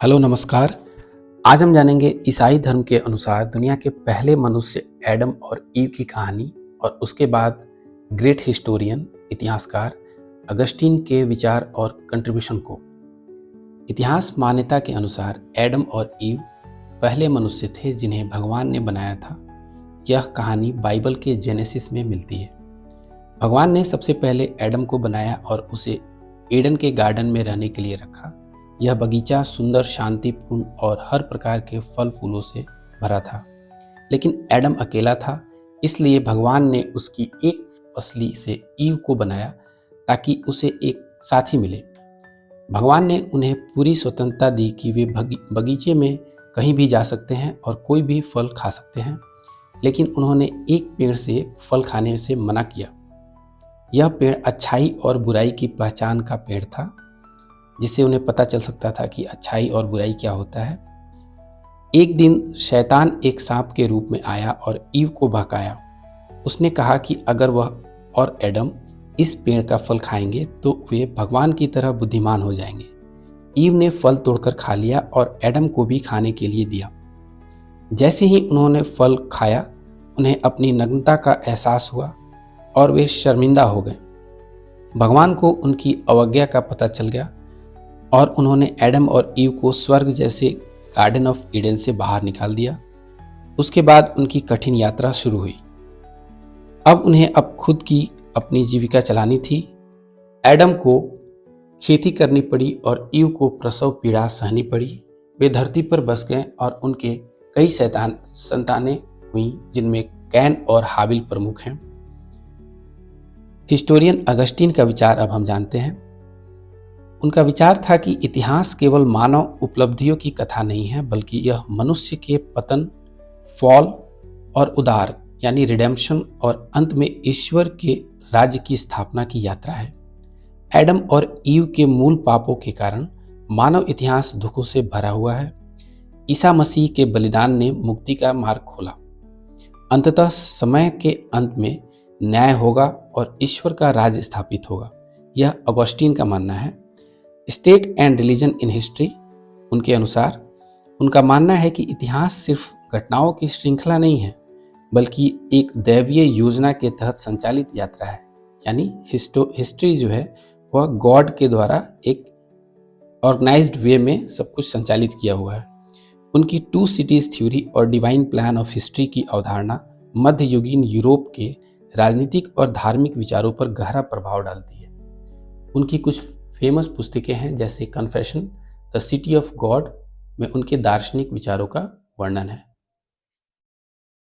Hello नमस्कार। आज हम जानेंगे ईसाई धर्म के अनुसार दुनिया के पहले मनुष्य एडम और ईव की कहानी और उसके बाद ग्रेट हिस्टोरियन इतिहासकार अगस्टीन के विचार और कंट्रीब्यूशन को। इतिहास मान्यता के अनुसार एडम और ईव पहले मनुष्य थे जिन्हें भगवान ने बनाया था। यह कहानी बाइबल के जेनेसिस में मिलती है। भगवान ने सबसे पहले एडम को बनाया और उसे एडन के गार्डन में रहने के लिए रखा। यह बगीचा सुंदर, शांतिपूर्ण और हर प्रकार के फल फूलों से भरा था। लेकिन एडम अकेला था, इसलिए भगवान ने उसकी एक पसली से ईव को बनाया ताकि उसे एक साथी मिले। भगवान ने उन्हें पूरी स्वतंत्रता दी कि वे बगीचे में कहीं भी जा सकते हैं और कोई भी फल खा सकते हैं, लेकिन उन्होंने एक पेड़ से फल खाने से मना किया। यह पेड़ अच्छाई और बुराई की पहचान का पेड़ था, जिससे उन्हें पता चल सकता था कि अच्छाई और बुराई क्या होता है। एक दिन शैतान एक सांप के रूप में आया और ईव को बहकाया। उसने कहा कि अगर वह और एडम इस पेड़ का फल खाएंगे तो वे भगवान की तरह बुद्धिमान हो जाएंगे। ईव ने फल तोड़कर खा लिया और एडम को भी खाने के लिए दिया। जैसे ही उन्होंने फल खाया, उन्हें अपनी नग्नता का एहसास हुआ और वे शर्मिंदा हो गए। भगवान को उनकी अवज्ञा का पता चल गया और उन्होंने एडम और ईव को स्वर्ग जैसे गार्डन ऑफ ईडन से बाहर निकाल दिया। उसके बाद उनकी कठिन यात्रा शुरू हुई। अब उन्हें खुद की अपनी जीविका चलानी थी। एडम को खेती करनी पड़ी और ईव को प्रसव पीड़ा सहनी पड़ी। वे धरती पर बस गए और उनके कई संतानें हुई, जिनमें कैन और हाबिल प्रमुख हैं। हिस्टोरियन अगस्टीन का विचार अब हम जानते हैं। उनका विचार था कि इतिहास केवल मानव उपलब्धियों की कथा नहीं है, बल्कि यह मनुष्य के पतन, फॉल और उद्धार यानी रिडेम्पशन और अंत में ईश्वर के राज्य की स्थापना की यात्रा है। एडम और ईव के मूल पापों के कारण मानव इतिहास दुखों से भरा हुआ है। ईसा मसीह के बलिदान ने मुक्ति का मार्ग खोला। अंततः समय के अंत में न्याय होगा और ईश्वर का राज्य स्थापित होगा। यह अगस्टीन का मानना है। State and religion in history, उनके अनुसार उनका मानना है कि इतिहास सिर्फ घटनाओं की श्रृंखला नहीं है, बल्कि एक दैवीय योजना के तहत संचालित यात्रा है। यानी हिस्ट्री जो है वह गॉड के द्वारा एक ऑर्गेनाइज्ड वे में सब कुछ संचालित किया हुआ है। उनकी टू सिटीज थ्योरी और डिवाइन प्लान ऑफ हिस्ट्री की अवधारणा मध्ययुगीन यूरोप के राजनीतिक और धार्मिक विचारों पर गहरा प्रभाव डालती है। उनकी कुछ फेमस पुस्तकें हैं, जैसे confession, the city of God में उनके दार्शनिक विचारों का वर्णन है।